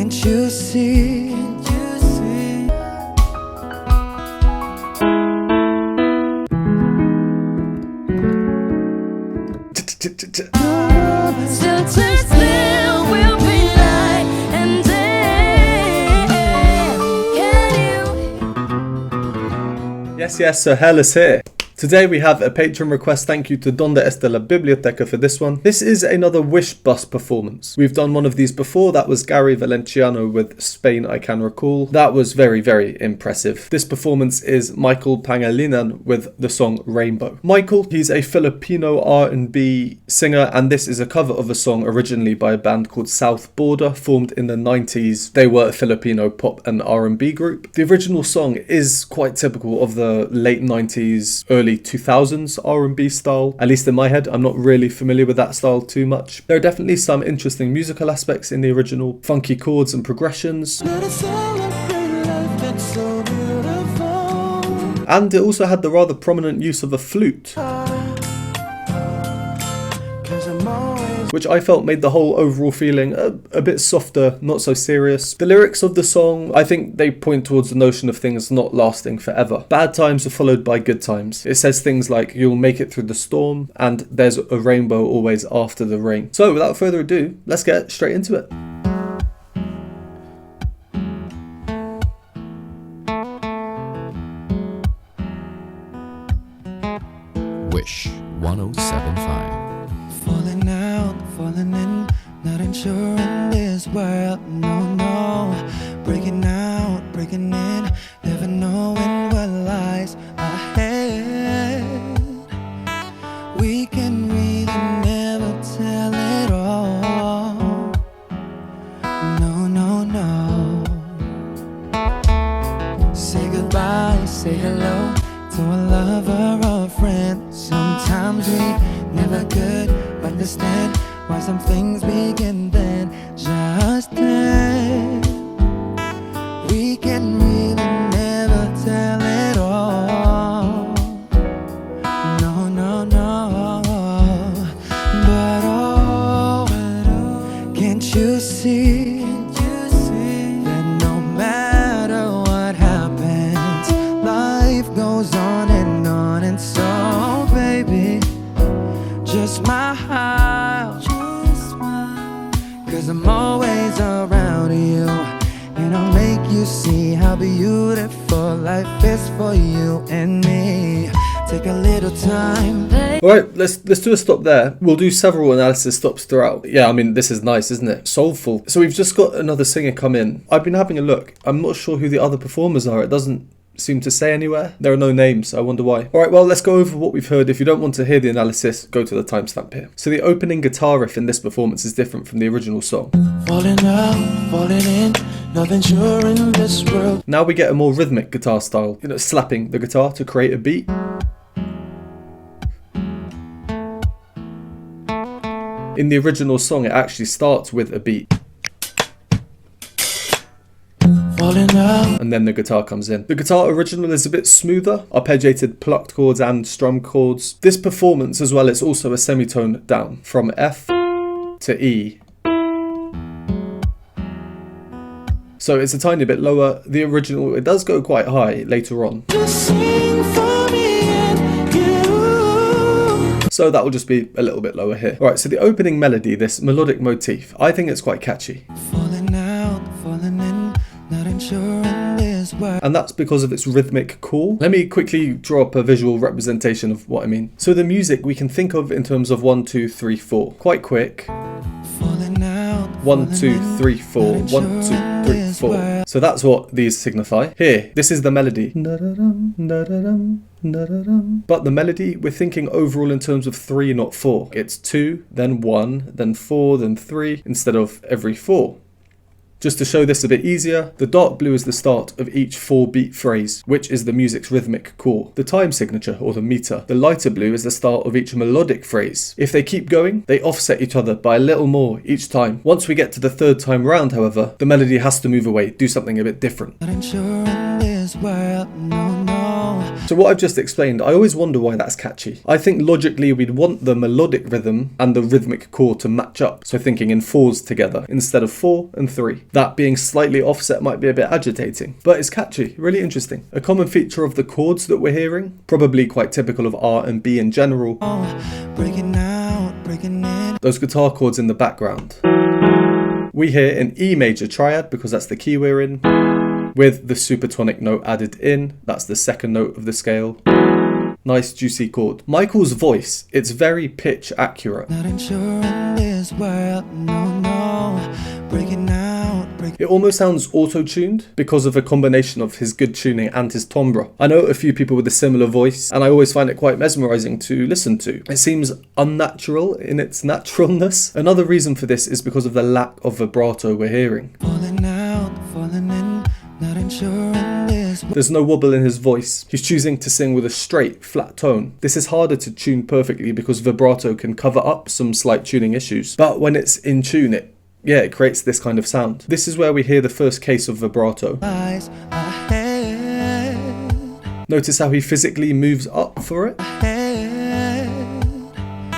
Can't you see? Yes, so Hairless here. Today we have a patron request. Thank you to Dónde está, biblioteca for this one. This is another Wish Bus performance. We've done one of these before. That was Gary Valenciano with Spain I Can Recall. That was very, very impressive. This performance is Michael Pangilinan with the song Rainbow. Michael, he's a Filipino R&B singer, and this is a cover of a song originally by a band called South Border, formed in the 90s. They were a Filipino pop and R&B group. The original song is quite typical of the late 90s, early 2000s R&B style. At least in my head, I'm not really familiar with that style too much. There are definitely some interesting musical aspects in the original, funky chords and progressions. And it also had the rather prominent use of a flute, which I felt made the whole overall feeling a bit softer, not so serious. The lyrics of the song, I think they point towards the notion of things not lasting forever. Bad times are followed by good times. It says things like, you'll make it through the storm, and there's a rainbow always after the rain. So without further ado, let's get straight into it. Wish 1075. Falling in, not unsure in this world, no. Breaking out, breaking in, never knowing what lies ahead. We can really never tell it all. No. Say goodbye, say hello to a lover or a friend. Sometimes we never could understand why some things begin then, just then. We can really never tell it all. No. But oh, can't you see that no matter what happens, life goes on, and so baby, just smile, 'cause I'm always around you, and I'll make you see how beautiful life is for you and me. Take a little time. Alright, let's do a stop there. We'll do several analysis stops throughout. Yeah, I mean, this is nice, isn't it? Soulful. So we've just got another singer come in. I've been having a look. I'm not sure who the other performers are. It doesn't seem to say anywhere. There are no names. I wonder why. Alright, well, let's go over what we've heard. If you don't want to hear the analysis, go to the timestamp here. So the opening guitar riff in this performance is different from the original song. Falling out, falling in, nothing sure in this world. Now we get a more rhythmic guitar style, slapping the guitar to create a beat. In the original song, it actually starts with a beat, and then the guitar comes in. The guitar original is a bit smoother, arpeggiated plucked chords and strum chords. This performance as well is also a semitone down, from F to E. So it's a tiny bit lower. The original, it does go quite high later on. So that will just be a little bit lower here. Alright, so the opening melody, this melodic motif, I think it's quite catchy. Falling out, falling in, not unsure in this world. And that's because of its rhythmic call. Let me quickly draw up a visual representation of what I mean. So the music we can think of in terms of 1, 2, 3, 4. Quite quick. 1, 2, 3, 4. 1, 2, 3, 4. So that's what these signify. Here, this is the melody. But the melody, we're thinking overall in terms of 3, not 4. It's 2, then 1, then 4, then 3, instead of every 4. Just to show this a bit easier, the dark blue is the start of each 4-beat phrase, which is the music's rhythmic core, the time signature or the meter. The lighter blue is the start of each melodic phrase. If they keep going, they offset each other by a little more each time. Once we get to the third time round, however, the melody has to move away, do something a bit different. Not unsure in this world, no. So what I've just explained, I always wonder why that's catchy. I think logically we'd want the melodic rhythm and the rhythmic chord to match up, so thinking in 4s together instead of 4 and 3. That being slightly offset might be a bit agitating, but it's catchy, really interesting. A common feature of the chords that we're hearing, probably quite typical of R and B in general, breaking out, breaking in. Those guitar chords in the background. We hear an E major triad because that's the key we're in, with the supertonic note added in, that's the second note of the scale. Nice juicy chord. Michael's voice, it's very pitch accurate. Not insuring this world, no, breaking out, breaking. It almost sounds auto-tuned because of a combination of his good tuning and his timbre. I know a few people with a similar voice, and I always find it quite mesmerising to listen to. It seems unnatural in its naturalness. Another reason for this is because of the lack of vibrato we're hearing. Falling out, falling in, not insuring this. There's no wobble in his voice. He's choosing to sing with a straight, flat tone. This is harder to tune perfectly because vibrato can cover up some slight tuning issues. But when it's in tune, it creates this kind of sound. This is where we hear the first case of vibrato. Eyes ahead, Notice how he physically moves up for it. ahead.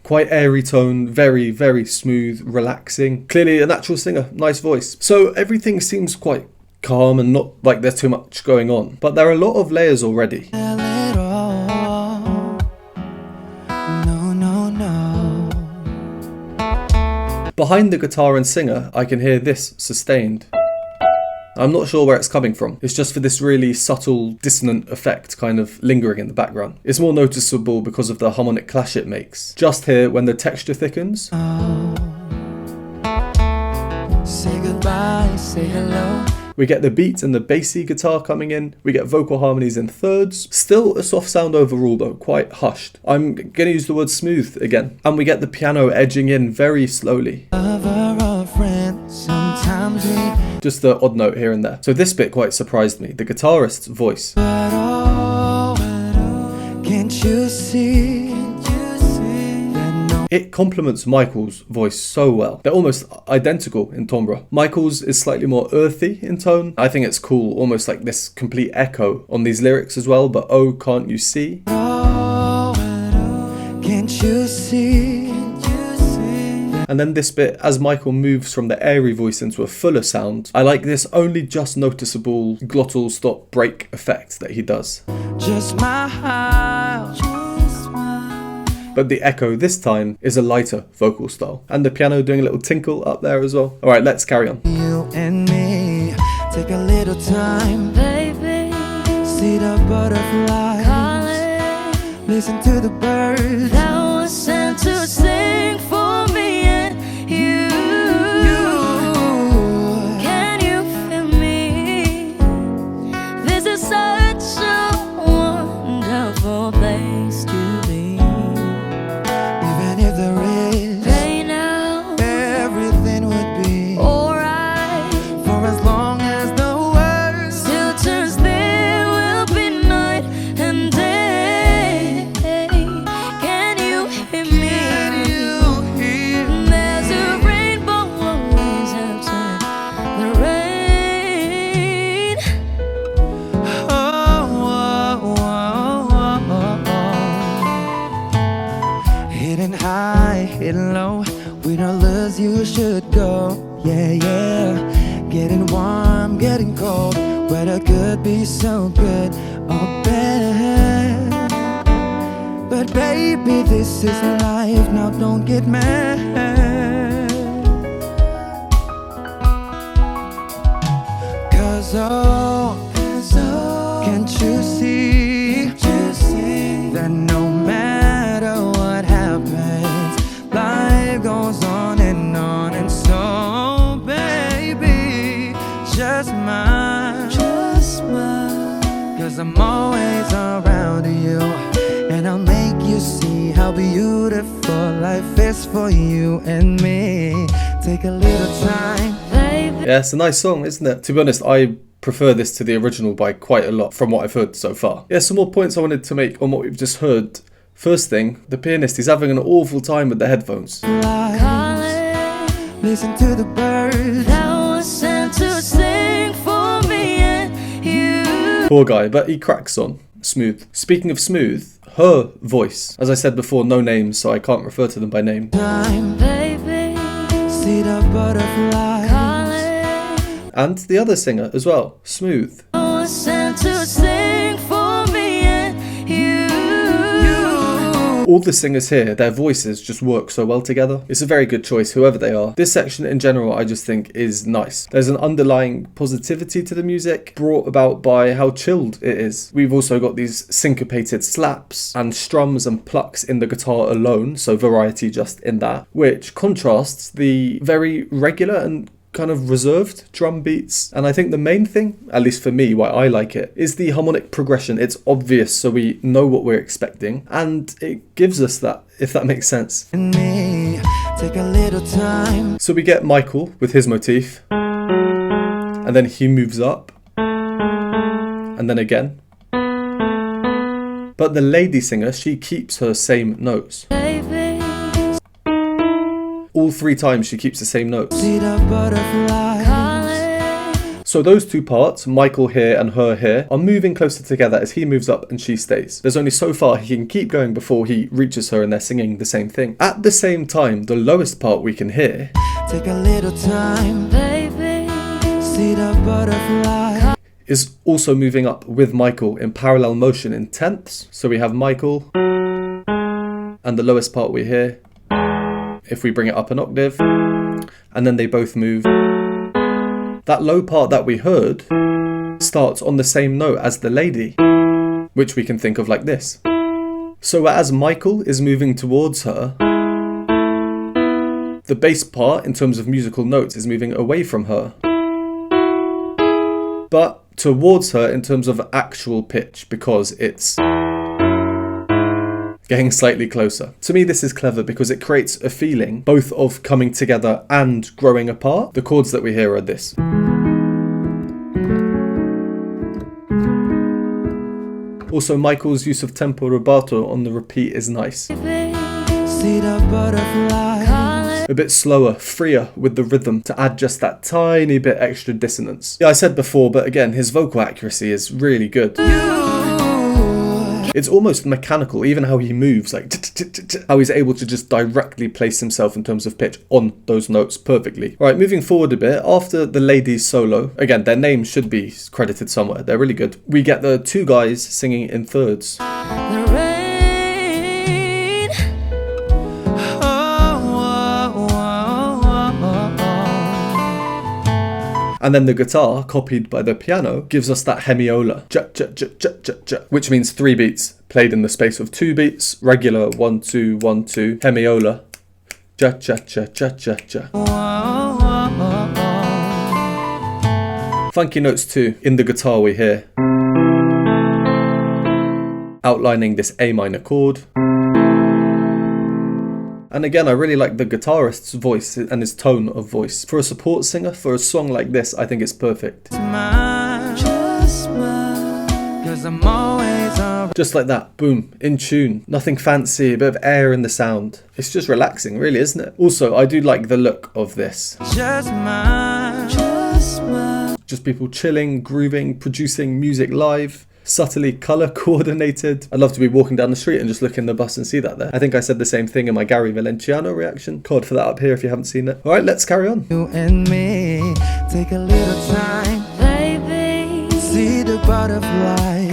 Quite airy tone, very, very smooth, relaxing. Clearly a natural singer, nice voice. So everything seems quite calm and not like there's too much going on. But there are a lot of layers already. Tell it all. No. Behind the guitar and singer, I can hear this sustained. I'm not sure where it's coming from. It's just for this really subtle dissonant effect kind of lingering in the background. It's more noticeable because of the harmonic clash it makes. Just here when the texture thickens. Say goodbye, say hello. We get the beat and the bassy guitar coming in. We get vocal harmonies in thirds. Still a soft sound overall though, quite hushed. I'm gonna use the word smooth again. And we get the piano edging in very slowly. Lover or friend, sometimes we. Just the odd note here and there. So this bit quite surprised me. The guitarist's voice. But oh, can't you see? It complements Michael's voice so well. They're almost identical in timbre. Michael's is slightly more earthy in tone. I think it's cool, almost like this complete echo on these lyrics as well, but oh, can't you see? Oh, can't you see? And then this bit, as Michael moves from the airy voice into a fuller sound, I like this only just noticeable glottal stop break effect that he does. Just my house. But the echo this time is a lighter vocal style. And the piano doing a little tinkle up there as well. Alright, let's carry on. You and me, take a little time, baby. See the butterflies, calling. Listen to the birds that was sent to sing for me and you. Can you feel me? This is such a wonderful place to be. If there is pain now, everything would be alright. For as long as the world still turns, there will be night and day. Can you hear me? Can you hear me? There's a rainbow always after the rain. Hidden high, hidden low, we don't lose, you should go. Yeah, getting warm, getting cold, weather could be so good or bad. But baby, this is life, now don't get mad. Cause can't you see that no matter what happens, life goes on and so baby, just mine. Cause I'm always around you, and I'll make you see how beautiful life is for you and me. Take a little time, baby. Yeah, it's a nice song, isn't it? To be honest, I prefer this to the original by quite a lot from what I've heard so far. Yeah, some more points I wanted to make on what we've just heard. First thing, the pianist, he's having an awful time with the headphones. Listen to the birds that was sent to sing for me and you. Poor guy, but he cracks on. smooth. Speaking of smooth, her voice. As I said before, no names, so I can't refer to them by name. Time, baby, see the butterflies calling. And the other singer as well, smooth. Sent to sing for me and you. All the singers here, their voices just work so well together. It's a very good choice, whoever they are. This section in general, I just think is nice. There's an underlying positivity to the music, brought about by how chilled it is. We've also got these syncopated slaps and strums and plucks in the guitar alone, so variety just in that, which contrasts the very regular and kind of reserved drum beats. And I think the main thing, at least for me, why I like it, is the harmonic progression. It's obvious, so we know what we're expecting, and it gives us that, if that makes sense. And me, take a little time. So we get Michael with his motif, and then he moves up, and then again. But the lady singer, she keeps her same notes. Baby, All 3 times she keeps the same notes. see the butterflies calling. So those 2 parts, Michael here and her here, are moving closer together as he moves up and she stays. There's only so far he can keep going before he reaches her and they're singing the same thing. At the same time, the lowest part we can hear Take a little time, baby, see the butterflies. is also moving up with Michael in parallel motion in tenths. So we have Michael, and the lowest part we hear, if we bring it up an octave, and then they both move. That low part that we heard starts on the same note as the lady, which we can think of like this. So as Michael is moving towards her, the bass part in terms of musical notes is moving away from her, but towards her in terms of actual pitch, because it's getting slightly closer. To me, this is clever because it creates a feeling both of coming together and growing apart. The chords that we hear are this. Also, Michael's use of tempo rubato on the repeat is nice. See the butterflies calling. A bit slower, freer with the rhythm to add just that tiny bit extra dissonance. Yeah, I said before, but again, his vocal accuracy is really good. It's almost mechanical, even how he moves, like how he's able to just directly place himself in terms of pitch on those notes perfectly. Right, moving forward a bit, after the ladies solo, again, their names should be credited somewhere, they're really good. We get the 2 guys singing in thirds. The rain. And then the guitar, copied by the piano, gives us that hemiola, which means 3 beats, played in the space of 2 beats, regular 1 2 1 2, hemiola, funky notes too, in the guitar we hear, outlining this A minor chord. And again, I really like the guitarist's voice and his tone of voice. For a support singer, for a song like this, I think it's perfect. Just like that, boom, in tune. Nothing fancy, a bit of air in the sound. It's just relaxing, really, isn't it? Also, I do like the look of this. Just people chilling, grooving, producing music live. Subtly colour coordinated. I'd love to be walking down the street and just look in the bus and see that there. I think I said the same thing in my Gary Valenciano reaction. Cod for that up here if you haven't seen it. Alright, let's carry on. You and me, take a little time, baby. See the butterflies,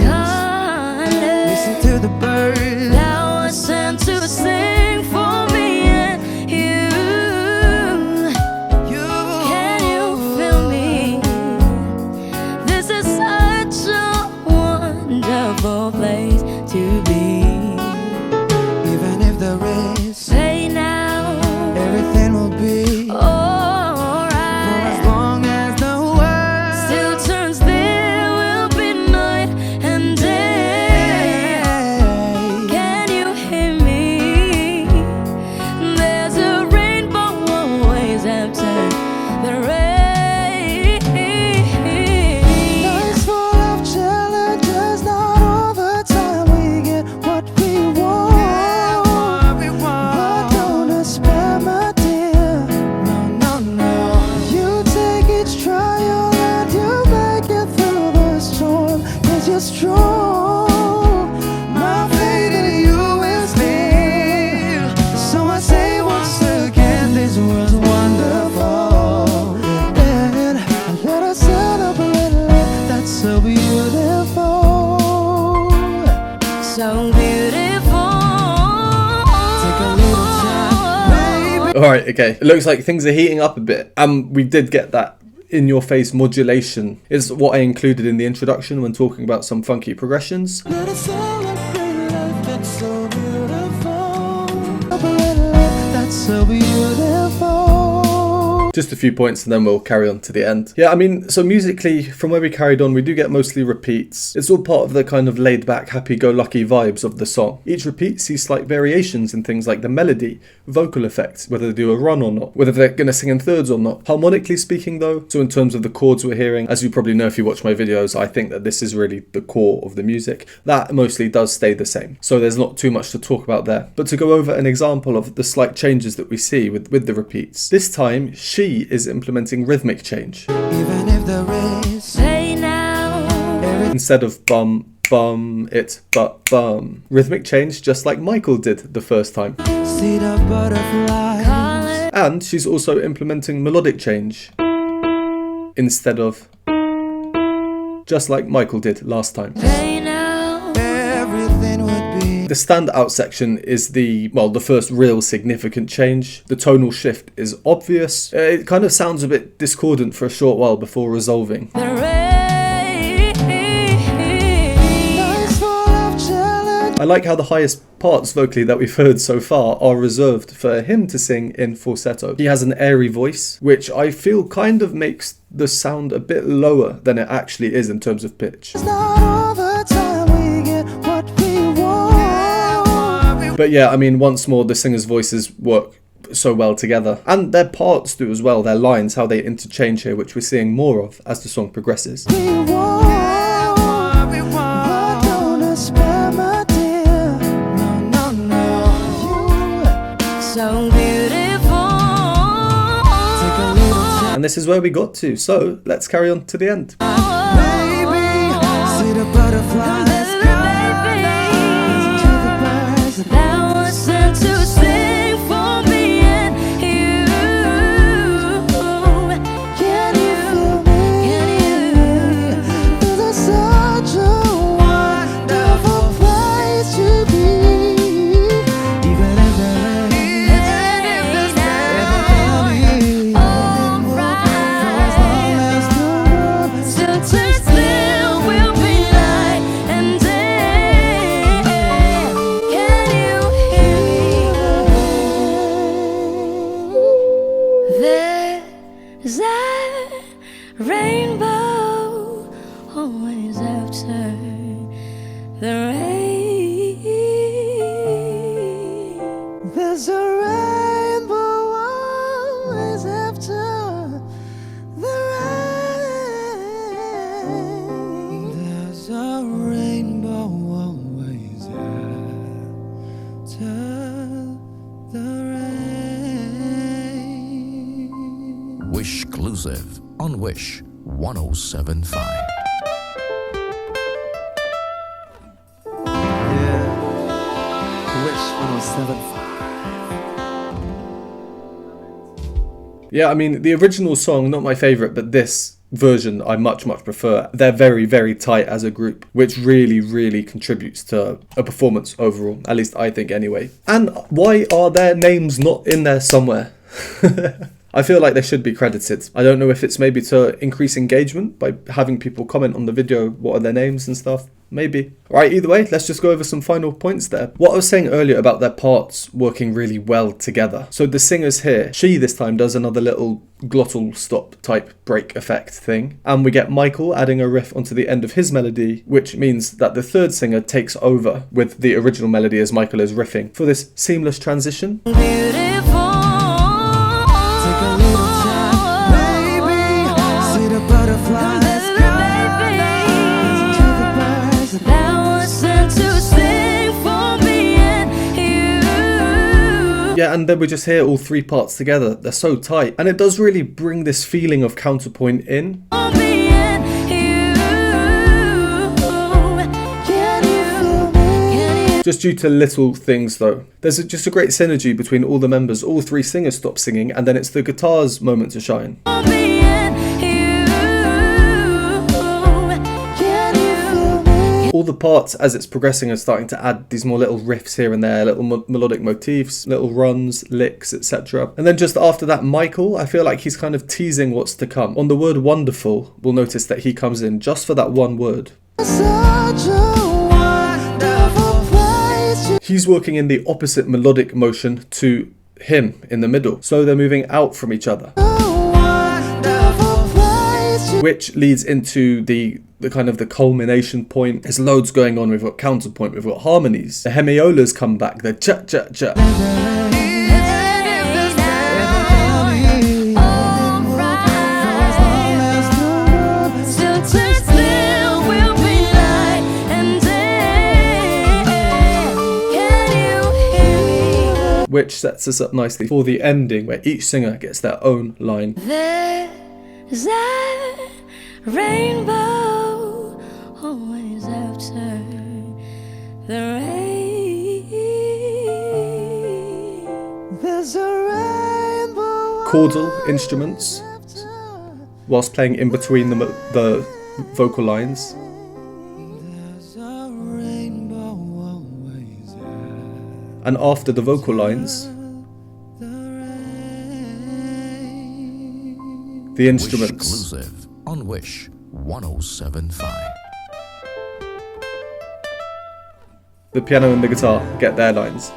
listen to the birds. Now I sent to sing for me and you. Can you feel me? This is such a wonderful place to be. Even if there is, say now, everything will be alright. For as long as the world still turns, there will be night and day. Can you hear me? Alright, okay. It looks like things are heating up a bit. We did get that in-your-face modulation. Is what I included in the introduction when talking about some funky progressions. Let us celebrate life, that's so beautiful. That's so beautiful. Just a few points and then we'll carry on to the end. Yeah, I mean, so musically, from where we carried on, we do get mostly repeats. It's all part of the kind of laid-back, happy-go-lucky vibes of the song. Each repeat sees slight variations in things like the melody, vocal effects, whether they do a run or not, whether they're going to sing in thirds or not. Harmonically speaking though, so in terms of the chords we're hearing, as you probably know if you watch my videos, I think that this is really the core of the music. That mostly does stay the same. So there's not too much to talk about there. But to go over an example of the slight changes that we see with the repeats. This time, she is implementing rhythmic change. Even if there is hey now. Instead of bum, bum, it's but bum. Rhythmic change just like Michael did the first time. See the butterfly. And she's also implementing melodic change. Instead of just like Michael did last time. Hey now. Everything would be. The standout section is the first real significant change. The tonal shift is obvious. It kind of sounds a bit discordant for a short while before resolving. I like how the highest parts vocally that we've heard so far are reserved for him to sing in falsetto. He has an airy voice, which I feel kind of makes the sound a bit lower than it actually is in terms of pitch. It's not all the time we get what we want. But yeah, I mean, once more, the singers' voices work so well together. And their parts do as well, their lines, how they interchange here, which we're seeing more of as the song progresses. We want. But don't spare my dear. No, no, no. You so beautiful. Take a little time. And this is where we got to, so let's carry on to the end. Baby, see the butterflies. Exclusive on Wish 1075. Yeah, Wish 1075. Yeah, I mean, the original song, not my favourite, but this version I much prefer. They're very, very tight as a group, which really, really contributes to a performance overall, at least I think anyway. And why are their names not in there somewhere? I feel like they should be credited. I don't know if it's maybe to increase engagement by having people comment on the video, what are their names and stuff. Maybe. Right, either way, let's just go over some final points there. What I was saying earlier about their parts working really well together. So the singers here, she this time does another little glottal stop type break effect thing. And we get Michael adding a riff onto the end of his melody, which means that the third singer takes over with the original melody as Michael is riffing for this seamless transition. Yeah, and then we just hear all three parts together. They're so tight. And it does really bring this feeling of counterpoint in. Just due to little things though. There's just a great synergy between all the members. All three singers stop singing and then it's the guitar's moment to shine. All the parts as it's progressing are starting to add these more little riffs here and there, little melodic motifs, little runs, licks, etc. And then just after that, Michael, I feel like he's kind of teasing what's to come. On the word wonderful, we'll notice that he comes in just for that one word. He's working in the opposite melodic motion to him in the middle, so they're moving out from each other, which leads into the kind of the culmination point. There's loads going on. We've got counterpoint, we've got harmonies, the hemiolas come back, the cha cha cha. Which sets us up nicely for the ending, where each singer gets their own line. There's a rainbow always after the rain. There's a rainbow. Chordal instruments, whilst playing in between the vocal lines. And after the vocal lines, the instruments. Wish exclusive on Wish 107.5. The piano and the guitar get their lines.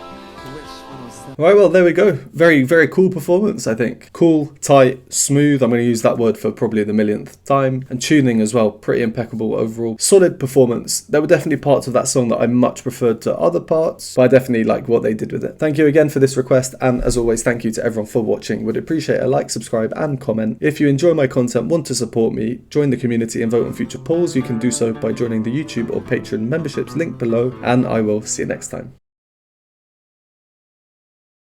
Right, well, there we go. Very, very cool performance, I think. Cool, tight, smooth. I'm going to use that word for probably the millionth time. And tuning as well. Pretty impeccable overall. Solid performance. There were definitely parts of that song that I much preferred to other parts, but I definitely like what they did with it. Thank you again for this request. And as always, thank you to everyone for watching. Would appreciate a like, subscribe, and comment. If you enjoy my content, want to support me, join the community and vote on future polls, you can do so by joining the YouTube or Patreon memberships linked below. And I will see you next time.